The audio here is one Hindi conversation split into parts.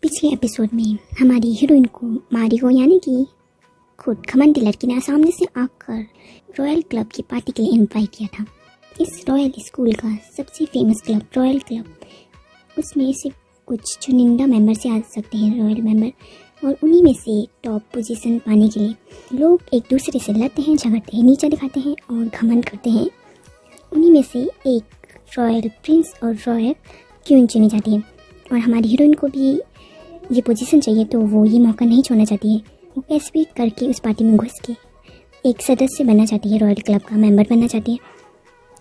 पिछले एपिसोड में हमारी हीरोइन को मारी को यानी कि खुद घमंडी लड़की ने सामने से आकर रॉयल क्लब की पार्टी के लिए इनवाइट किया था। इस रॉयल स्कूल का सबसे फेमस क्लब रॉयल क्लब, उसमें सिर्फ कुछ चुनिंदा मेंबर से आ सकते हैं रॉयल मेंबर, और उन्हीं में से टॉप पोजीशन पाने के लिए लोग एक दूसरे से लड़ते हैं, झगड़ते हैं, नीचा दिखाते हैं और घमंड करते हैं। उन्हीं में से एक रॉयल प्रिंस और रॉयल क्वीन चुनी जाती है, और हमारी हीरोइन को भी ये पोजीशन चाहिए, तो वो ये मौका नहीं छोड़ना चाहती है। वो कैसे भी करके उस पार्टी में घुस के एक सदस्य बनना चाहती है, रॉयल क्लब का मेंबर बनना चाहती है।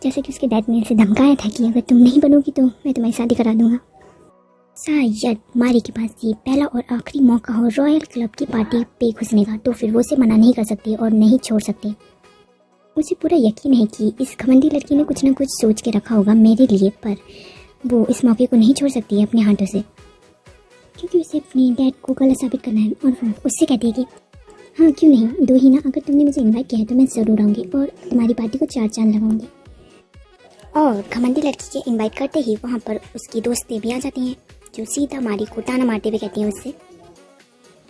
जैसे कि उसके डैड ने इसे धमकाया था कि अगर तुम नहीं बनोगी तो मैं तुम्हारी शादी करा दूंगा। शायद मारी के पास ये पहला और आखिरी मौका हो रॉयल क्लब की पार्टी पे घुसने का, तो फिर वो उसे मना नहीं कर सकती और नहीं छोड़ सकती। मुझे पूरा यकीन है कि इस घमंडी लड़की ने कुछ ना कुछ सोच के रखा होगा मेरे लिए, पर वो इस मौके को नहीं छोड़ सकती है अपने हाथों से, क्योंकि उसे अपने डैड को गलत साबित करना है। और वो उससे कहती है कि हाँ क्यों नहीं, दो ही ना, अगर तुमने मुझे इनवाइट किया है तो मैं ज़रूर आऊँगी और तुम्हारी पार्टी को 4 चांद लगाऊंगी। और घमंडी लड़की के इनवाइट करते ही वहाँ पर उसकी दोस्तें भी आ जाती हैं, जो सीधा मारी को ताना मारते हुए कहती हैं उससे,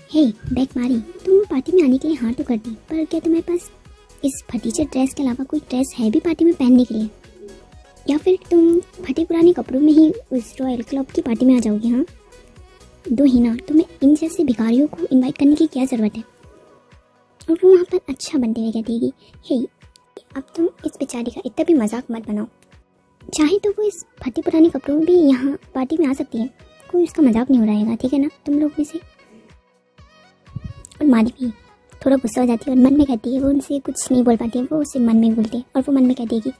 हे बैक मारी, तुम पार्टी में आने के लिए हाँ तो करती, पर क्या तुम्हारे पास इस फटीचर ड्रेस के अलावा कोई ड्रेस है भी पार्टी में पहनने के लिए, या फिर तुम फटे पुराने कपड़ों में ही उस रॉयल क्लब की पार्टी में आ जाओगी? हाँ दो ही ना, तुम्हें इन जैसे भिखारियों को इनवाइट करने की क्या ज़रूरत है। और वो वहाँ पर अच्छा बनते हुए कहती है कि हे अब तुम इस बेचारी का इतना भी मजाक मत बनाओ, चाहे तो वो इस फटे पुराने कपड़ों में भी यहाँ पार्टी में आ सकती है, कोई उसका मजाक नहीं उड़ाएगा, ठीक है ना तुम लोग में से। और मारी भी थोड़ा गुस्सा हो जाती है और मन में कहती है, वो उनसे कुछ नहीं बोल पाती है, वो उससे मन में बोलती है। और वो मन में कहती है कि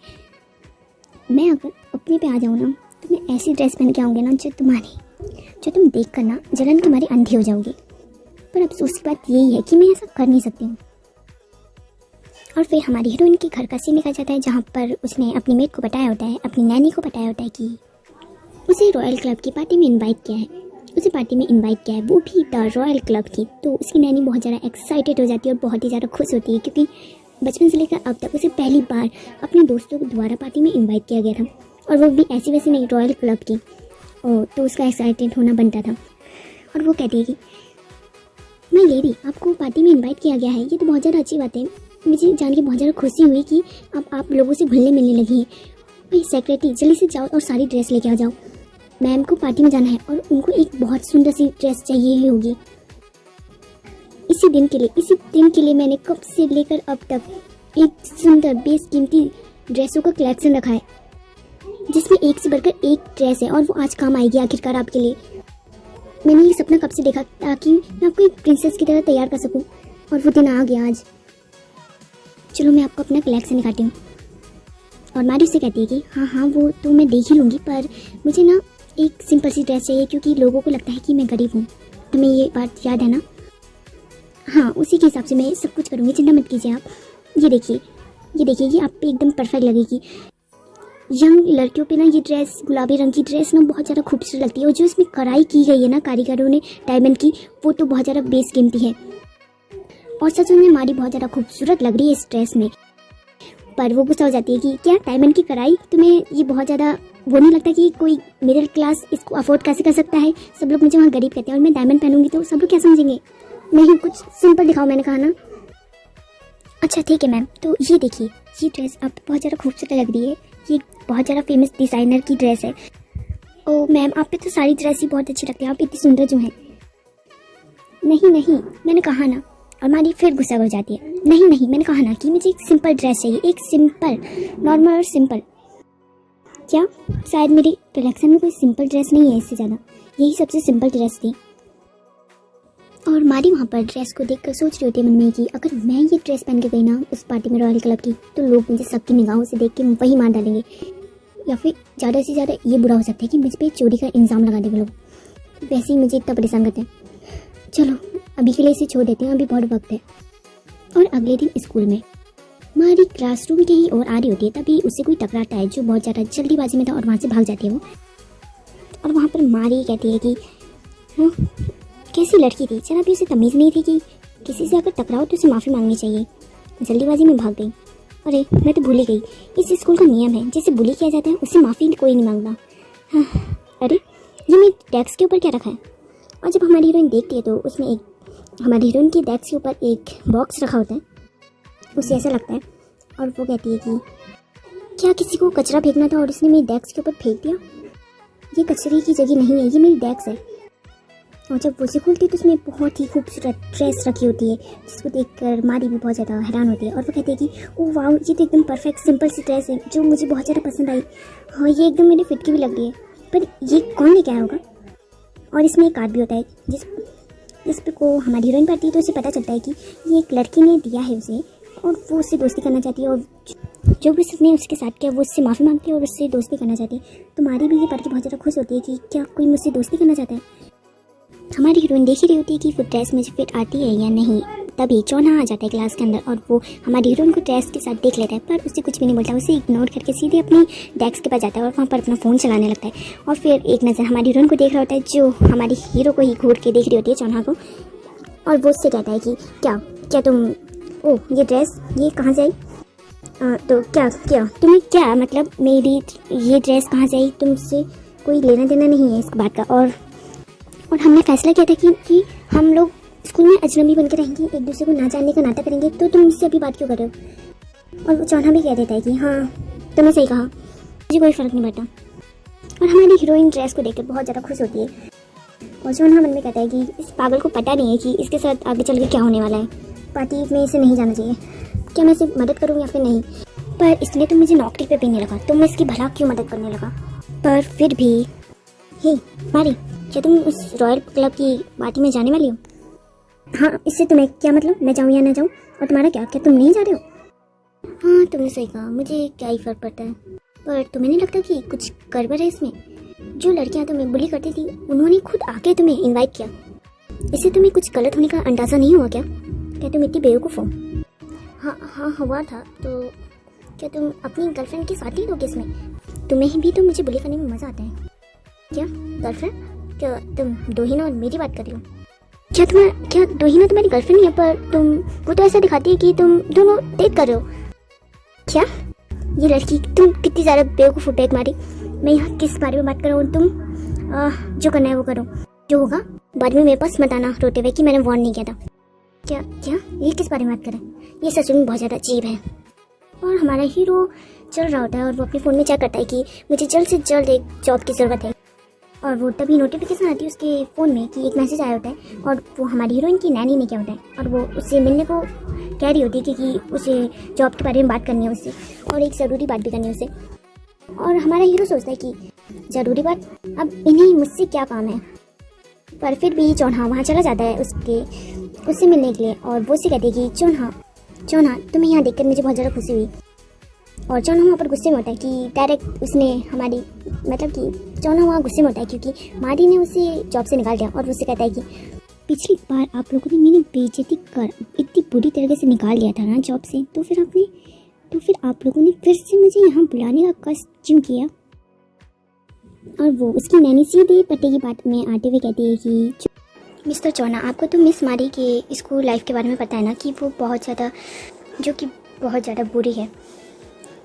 मैं अगर अपने पे आ जाऊँ ना तो मैं ऐसी ड्रेस पहन के आऊँगी ना जो तुम देख कर ना जलन तुम्हारी अंधी हो जाओगी। पर अफसोस की बात यही है कि मैं ऐसा कर नहीं सकती हूँ। और फिर हमारी हीरोइन के घर का सीन दिखाया जाता है, जहाँ पर उसने अपनी मेट को बताया होता है, अपनी नैनी को बताया होता है कि उसे रॉयल क्लब की पार्टी में इनवाइट किया है, उसे पार्टी में इनवाइट किया है, वो भी द रॉयल क्लब की। तो उसकी नैनी बहुत ज़्यादा एक्साइटेड हो जाती है और बहुत ही ज़्यादा खुश होती है, क्योंकि बचपन से लेकर अब तक उसे पहली बार अपने दोस्तों के द्वारा पार्टी में इन्वाइट किया गया था, और वो भी ऐसी वैसी नहीं, रॉयल क्लब की। तो उसका एक्साइटेड होना बनता था। और वो कहती है कि मैं लेडी, आपको पार्टी में इनवाइट किया गया है, ये तो बहुत ज़्यादा अच्छी बात है, मुझे जान के बहुत ज़्यादा खुशी हुई कि अब आप लोगों से घुलने मिलने लगी हैं। भाई सेक्रेटरी जल्दी से जाओ और सारी ड्रेस लेके आ जाओ, मैम को पार्टी में जाना है और उनको एक बहुत सुंदर सी ड्रेस चाहिए ही होगी। इसी दिन के लिए मैंने कब से लेकर अब तक एक सुंदर बेशकीमती ड्रेसों का कलेक्शन रखा है, जिसमें एक से बढ़कर एक ड्रेस है, और वो आज काम आएगी आखिरकार आपके लिए। मैंने ये सपना कब से देखा ताकि मैं आपको एक प्रिंसेस की तरह तैयार कर सकूं, और वो दिन आ गया आज। चलो मैं आपको अपना कलेक्शन दिखाती हूँ। और मारी उससे कहती है कि हाँ वो तो मैं देख ही लूँगी, पर मुझे ना एक सिंपल सी ड्रेस चाहिए, क्योंकि लोगों को लगता है कि मैं गरीब हूँ। तुम्हें ये बात याद है ना? हाँ उसी के हिसाब से मैं सब कुछ करूँगी, चिंता मत कीजिए आप। ये देखिए ये आप पे एकदम परफेक्ट लगेगी। यंग लड़कियों पे ना ये ड्रेस, गुलाबी रंग की ड्रेस ना बहुत ज़्यादा खूबसूरत लगती है, और जो इसमें कढ़ाई की गई है ना कारीगरों ने डायमंड की, वो तो बहुत ज़्यादा बेशकीमती है। और सच में मारी बहुत ज़्यादा खूबसूरत लग रही है इस ड्रेस में। पर वो गुस्सा हो जाती है कि क्या डायमंड की कढ़ाई, तुम्हें ये बहुत ज़्यादा वो नहीं लगता कि कोई मिडिल क्लास इसको अफोर्ड कैसे कर सकता है? सब लोग मुझे वहाँ गरीब कहते हैं, और मैं डायमंड पहनूंगी तो सब लोग क्या समझेंगे? नहीं कुछ सिंपल दिखाओ, मैंने कहा ना। अच्छा ठीक है मैम, तो ये देखिए ये ड्रेस आप बहुत ज़्यादा खूबसूरत लग रही है, ये बहुत ज़्यादा फेमस डिज़ाइनर की ड्रेस है। ओ मैम आप पे तो सारी ड्रेस ही बहुत अच्छी लगती है, आप इतनी सुंदर जो हैं। नहीं मैंने कहा ना। और मारी फिर गुस्सा हो जाती है, नहीं मैंने कहा ना कि मुझे एक सिंपल ड्रेस चाहिए, एक सिंपल, नॉर्मल और सिंपल। क्या शायद मेरे कलेक्शन में कोई सिंपल ड्रेस नहीं है, इससे ज़्यादा यही सबसे सिंपल ड्रेस थी। और मारी वहाँ पर ड्रेस को देखकर सोच रही होती है मन में कि अगर मैं ये ड्रेस पहन के गई ना उस पार्टी में रॉयल क्लब की, तो लोग मुझे सबकी निगाहों से देख के वही मार डालेंगे, या फिर ज़्यादा से ज़्यादा ये बुरा हो सकता है कि मुझ पर चोरी का इल्ज़ाम लगा देंगे लोग। वैसे ही मुझे इतना परेशान करते हैं। चलो अभी के लिए इसे छोड़ देते हैं, अभी बहुत वक्त है। और अगले दिन स्कूल में मारी क्लासरूम के ही ओर आ रही होती है, तभी उससे कोई टकराता है जो बहुत ज़्यादा जल्दीबाजी में था, और वहाँ से भाग जाती है वो। और वहाँ पर मारी कहती है कि हाँ कैसी लड़की थी, जरा भी उसे तमीज़ नहीं थी कि किसी से अगर टकराओ तो उसे माफ़ी मांगनी चाहिए, जल्दीबाजी में भाग गई। अरे मैं तो भूल ही गई, इस स्कूल का नियम है जिसे बुली किया जाता है उससे माफ़ी कोई नहीं मांगता। हाँ, अरे ये मेरे डेस्क के ऊपर क्या रखा है? और जब हमारी हीरोइन देखती है तो उसमें एक हमारी हीरोइन की डेस्क के ऊपर एक बॉक्स रखा होता है। उसे ऐसा लगता है और वो कहती है कि क्या किसी को कचरा फेंकना था और उसने मेरी डेस्क के ऊपर फेंक दिया। ये कचरे की जगह नहीं है, ये मेरी डेस्क है। और जब वो उसे खोलती है तो उसमें बहुत ही खूबसूरत ड्रेस रखी होती है, जिसको देखकर मारी भी बहुत ज़्यादा हैरान होती है। और वो कहती है कि ओह वाह, ये तो एकदम परफेक्ट सिंपल सी ड्रेस है जो मुझे बहुत ज़्यादा पसंद आई। हाँ, ये एकदम मेरे फिट की भी लग रही है, पर ये कौन लेके आया होगा। और इसमें एक कार्ड भी होता है जिस पे को हमारी हीरोइन पढ़ती है तो उसे पता चलता है कि ये एक लड़की ने दिया है उसे, और वो उससे दोस्ती करना चाहती है। और जो भी उसने उसके साथ किया वो उससे माफ़ी मांगती है और उससे दोस्ती करना चाहती है। तो मारी भी ये पढ़ के बहुत ज़्यादा खुश होती है कि क्या कोई मुझसे दोस्ती करना चाहता है। हमारी हीरोइन देख ही रही होती है कि वो ड्रेस मुझे फिट आती है या नहीं। तभी चौन्हा आ जाता है क्लास के अंदर और वो हमारी हीरोइन को ड्रेस के साथ देख लेता है, पर उससे कुछ भी नहीं बोलता। उसे इग्नोर करके सीधे अपनी डेस्क के पास जाता है और वहाँ पर अपना फ़ोन चलाने लगता है। और फिर एक नज़र हमारी हीरोइन को देख रहा होता है, जो हमारी हीरो को ही घूर के देख रही होती है, चौन्हा को। और वो उससे कहता है कि क्या तुम, ओह ये ड्रेस ये कहाँ से आई। तो क्या तुम्हें क्या मतलब मेरी ये ड्रेस कहाँ से आई, तुमसे कोई लेना देना नहीं है इस बात का। और हमने फैसला किया था कि हम लोग स्कूल में अजनबी बन के रहेंगे, एक दूसरे को ना जानने का नाटक करेंगे, तो तुम मुझसे अभी बात क्यों कर रहे हो। और वो चौन्हा भी कह देता है कि हाँ तुमने सही कहा, मुझे कोई फ़र्क नहीं पड़ता। और हमारी हीरोइन ड्रेस को देखकर बहुत ज़्यादा खुश होती है। और चौन्हा मन में कहता है कि इस पागल को पता नहीं है कि इसके साथ आगे चल के क्या होने वाला है। पार्टी में इसे नहीं जाना चाहिए, क्या मैं इसे मदद करूँ या फिर नहीं। पर इसने तो मुझे नौकरी पे भी नहीं लगा, तो मैं इसकी भला क्यों मदद करने लगा। पर फिर भी हे मारी, क्या तुम उस रॉयल क्लब की पार्टी में जाने वाली हो। हाँ, इससे तुम्हें क्या मतलब, मैं जाऊँ या ना जाऊँ, और तुम्हारा क्या तुम नहीं जा रहे हो। हाँ तुमने सही कहा, मुझे क्या ही फ़र्क पड़ता है। पर तुम्हें नहीं लगता कि कुछ गड़बड़ है इसमें। जो लड़कियाँ तुम्हें बुली करती थी उन्होंने खुद आके तुम्हें इन्वाइट किया, इससे तुम्हें कुछ गलत होने का अंदाज़ा नहीं हुआ क्या तुम इतनी बेवकूफ़ हो। हाँ हुआ था। तो क्या तुम अपनी गर्लफ्रेंड के साथ ही रहोगे इसमें। तुम्हें भी तो मुझे बुली करने में मज़ा आता है। क्या गर्लफ्रेंड, क्या तुम दोहिना और मेरी बात कर रही हो। क्या दोहिना तुम्हारी गर्लफ्रेंड नहीं है, पर वो तो ऐसा दिखाती है कि तुम दोनों डेट कर रहे हो। क्या ये लड़की, तुम कितनी ज़्यादा बेवकूफ़ हो तुम्हारी। मैं यहाँ किस बारे में बात कर रहा हूँ, तुम जो करना है वो करो, जो होगा बाद में मेरे पास मत आना रोते हुए कि मैंने वार्न नहीं किया था। क्या ये किस बारे में बात करें, ये सच में बहुत ज़्यादा अजीब है। और हमारा हीरो चल रहा होता है और वो अपने फ़ोन में चेक करता है कि मुझे जल्द से जल्द एक जॉब की ज़रूरत है। और वो तभी नोटिफिकेशन आती है उसके फ़ोन में कि एक मैसेज आया होता है, और वो हमारी हीरोइन की नैनी ने क्या होता है, और वो उससे मिलने को कह रही होती है कि उसे जॉब के बारे में बात करनी है उससे, और एक ज़रूरी बात भी करनी है उससे। और हमारा हीरो सोचता है कि ज़रूरी बात, अब इन्हें मुझसे क्या काम है। पर फिर भी चौन्हा वहाँ चला जाता है उससे मिलने के लिए, और वो उससे कहती है कि चौन्हा तुम्हें यहाँ देखकर मुझे बहुत ज़्यादा खुशी हुई। और चौन्हा वहाँ पर गुस्से में होता है कि डायरेक्ट उसने हमारी मतलब कि चौन्हा वहाँ गुस्से में होता है क्योंकि मारी ने उसे जॉब से निकाल दिया। और वो उससे कहता है कि पिछली बार आप लोगों ने मेरी बेइज्जती कर इतनी बुरी तरीके से निकाल लिया था ना जॉब से, तो फिर आप लोगों ने फिर से मुझे यहाँ बुलाने का कष्ट क्यों किया। और वो उसकी नैनी सीधे पट्टे की बात में आते हुए कहती है कि मिस्टर चौन्हा, आपको तो मिस मारी के स्कूल लाइफ के बारे में पता है ना, कि वो बहुत ज़्यादा बुरी है।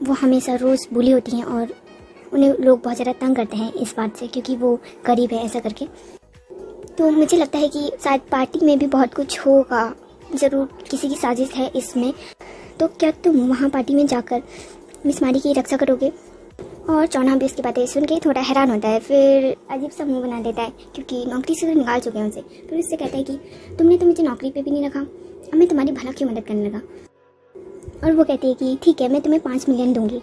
वो हमेशा रोज़ बुली होती हैं और उन्हें लोग बहुत ज़्यादा तंग करते हैं इस बात से, क्योंकि वो गरीब है ऐसा करके। तो मुझे लगता है कि शायद पार्टी में भी बहुत कुछ होगा, ज़रूर किसी की साजिश है इसमें। तो क्या तुम वहाँ पार्टी में जाकर मिस मारी की रक्षा करोगे। और चौन्हा भी उसकी बातें सुन के थोड़ा हैरान होता है, फिर अजीब सा मुंह बना देता है क्योंकि नौकरी से तो निकाल चुके हैं उनसे। फिर उससे कहता है कि तुमने तो मुझे नौकरी पे भी नहीं रखा, अब मैं तुम्हारी भला क्यों मदद करने लगा। और वो कहती है कि ठीक है, मैं तुम्हें 5 मिलियन दूंगी।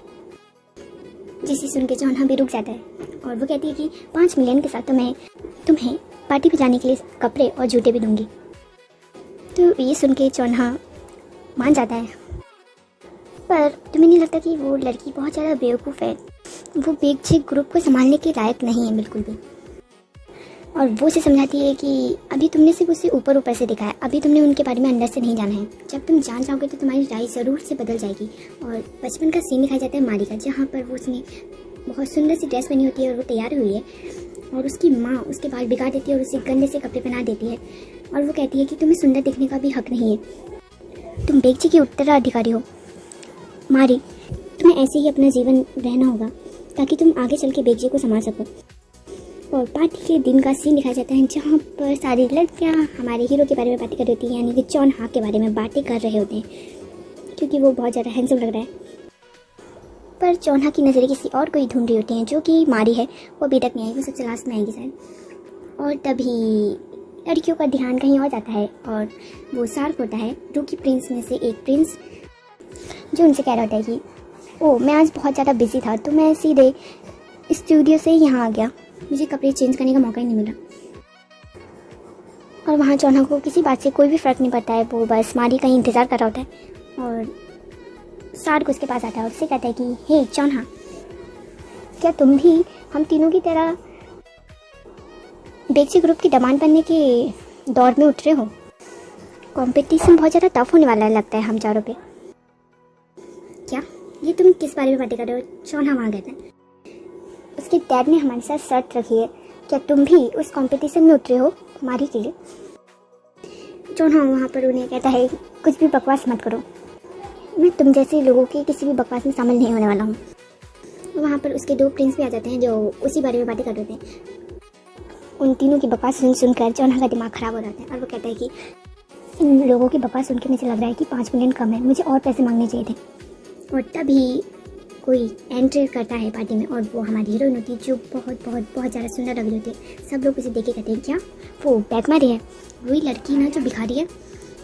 जिसे सुन के चौन्हा भी रुक जाता है, और वो कहती है कि 5 मिलियन के साथ तो मैं तुम्हें पार्टी पे जाने के लिए कपड़े और जूते भी दूंगी। तो ये सुन के चौन्हा मान जाता है। पर तुम्हें नहीं लगता कि वो लड़की बहुत ज़्यादा बेवकूफ़ है, वो बेगछे ग्रुप को संभालने के लायक नहीं है बिल्कुल भी। और वो उसे समझाती है कि अभी तुमने सिर्फ उसे ऊपर से देखा है, अभी तुमने उनके बारे में अंदर से नहीं जाना है। जब तुम जान जाओगे तो तुम्हारी राय ज़रूर से बदल जाएगी। और बचपन का सीन दिखाया जाता है मारी का, जहाँ पर वो उसने बहुत सुंदर सी ड्रेस पहनी होती है और वो तैयार हुई है, और उसकी माँ उसके बाल बिगाड़ देती है और उसे गंदे से कपड़े पहना देती है। और वो कहती है कि तुम्हें सुंदर दिखने का भी हक नहीं है, तुम बेगछे की उत्तराधिकारी हो। मारी, तुम्हें ऐसे ही अपना जीवन रहना होगा ताकि तुम आगे चल के बेगछे को संभाल सको। और पार्टी के दिन का सीन दिखाया जाता है जहाँ पर सारी लड़कियाँ हमारे हीरो के बारे में बातें कर रही होती हैं, यानी कि चौन हा के बारे में बातें कर रहे होते हैं क्योंकि वो बहुत ज़्यादा हैंडसम लग रहा है। पर चौन की नज़रें किसी और को ही ढूंढ रही होती हैं जो कि मारी है, वो अभी तक नहीं आई, वो सबसे लास्ट में आएगी शायद। और तभी लड़कियों का ध्यान कहीं और जाता है और वो सार्क होता है रूकी प्रिंस में से एक प्रिंस, जो उनसे कह रहा होता है कि ओह मैं आज बहुत ज़्यादा बिजी था तो मैं सीधे स्टूडियो से ही यहाँ आ गया, मुझे कपड़े चेंज करने का मौका ही नहीं मिला। और वहाँ चौना को किसी बात से कोई भी फ़र्क नहीं पड़ता है, वो बस मारी का ही इंतज़ार कर रहा होता है। और सार्क उसके पास आता है और उससे कहता है कि हे चौना, क्या तुम भी हम तीनों की तरह बेक्सी ग्रुप की डिमांड बनने के दौर में उतरे हो? कंपटीशन बहुत ज़्यादा टफ होने वाला लगता है हम चारों पे। क्या ये तुम किस बारे में बातें कर रहे हो? चौना वहाँ कहता है। उसके डैड ने हमारे साथ शर्त रखी है, क्या तुम भी उस कंपटीशन में उतरे हो मारी के लिए? चौना वहाँ पर उन्हें कहता है कुछ भी बकवास मत करो, मैं तुम जैसे लोगों के किसी भी बकवास में शामिल नहीं होने वाला हूँ। वहाँ पर उसके दो प्रिंस भी आ जाते हैं जो उसी बारे में बातें कर रहे थे। उन तीनों की बकवास सुनकर चौना का दिमाग ख़राब हो जाता है और वो कहता है कि इन लोगों की बकवास सुन के मुझे लग रहा है कि 5 मिलियन कम है, मुझे और पैसे मांगने चाहिए थे। और तभी कोई एंटर करता है पार्टी में और वो हमारी हीरोइन होती है जो बहुत बहुत बहुत ज़्यादा सुंदर लग रही होती है। सब लोग उसे देख के कहते हैं क्या वो बैक मारी है, वही लड़की ना जो भिखारी है,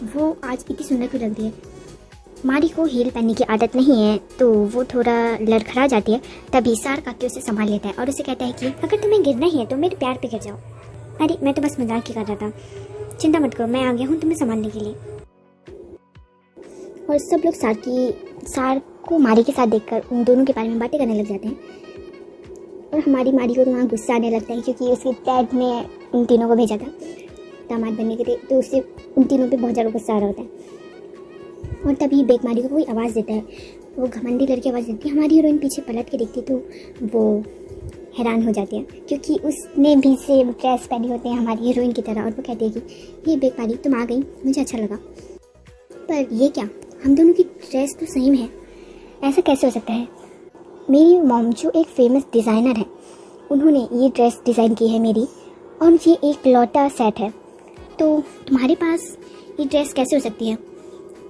वो आज इतनी सुंदर क्यों लग रही है? मारी को हील पहनने की आदत नहीं है तो वो थोड़ा लड़खड़ा जाती है। तभी सार्क आके उसे संभाल लेता है और उसे कहता है कि अगर तुम्हें गिरना ही है तो मेरे प्यार पे गिर जाओ। अरे मैं तो बस मजाक ही कर रहा था, चिंता मत करो, मैं आ गया हूँ तुम्हें संभालने के लिए। और सब लोग सार्क को मारी के साथ देखकर उन दोनों के बारे में बातें करने लग जाते हैं। और हमारी मारी को तो वहाँ गुस्सा आने लगता है क्योंकि उसके डैड ने उन तीनों को भेजा था दामाद बनने के लिए, तो उससे उन तीनों पे बहुत ज़्यादा गुस्सा आ रहा होता है। और तभी बेक मारी को कोई आवाज़ देता है, वो घमंडी लड़की आवाज़ देती है। हमारी हीरोइन पीछे पलट के देखती तो वो हैरान हो जाती है क्योंकि उसने भी सेम ड्रेस पहनी होती है हमारी हीरोइन की तरह। और वो कहती है कि ये बेक मारी तुम आ गई, मुझे अच्छा लगा, पर ये क्या, हम दोनों की ड्रेस तो सेम है, ऐसा कैसे हो सकता है? मेरी मॉम जो एक फेमस डिज़ाइनर है, उन्होंने ये ड्रेस डिज़ाइन की है मेरी, और ये एक लौटा सेट है, तो तुम्हारे पास ये ड्रेस कैसे हो सकती है?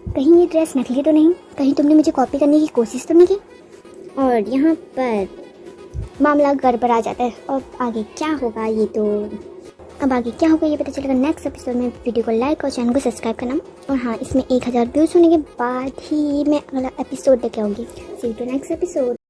कहीं ये ड्रेस नकली तो नहीं? कहीं तुमने मुझे कॉपी करने की कोशिश तो नहीं की? और यहाँ पर मामला गड़बड़ा जाता है। और आगे क्या होगा ये तो अब आगे क्या होगा ये पता चलेगा नेक्स्ट एपिसोड में। वीडियो को लाइक और चैनल को सब्सक्राइब करना। और हाँ, इसमें 1000 व्यूज़ होने के बाद ही मैं अगला एपिसोड लेके आऊँगी। सी यू टू नेक्स्ट एपिसोड।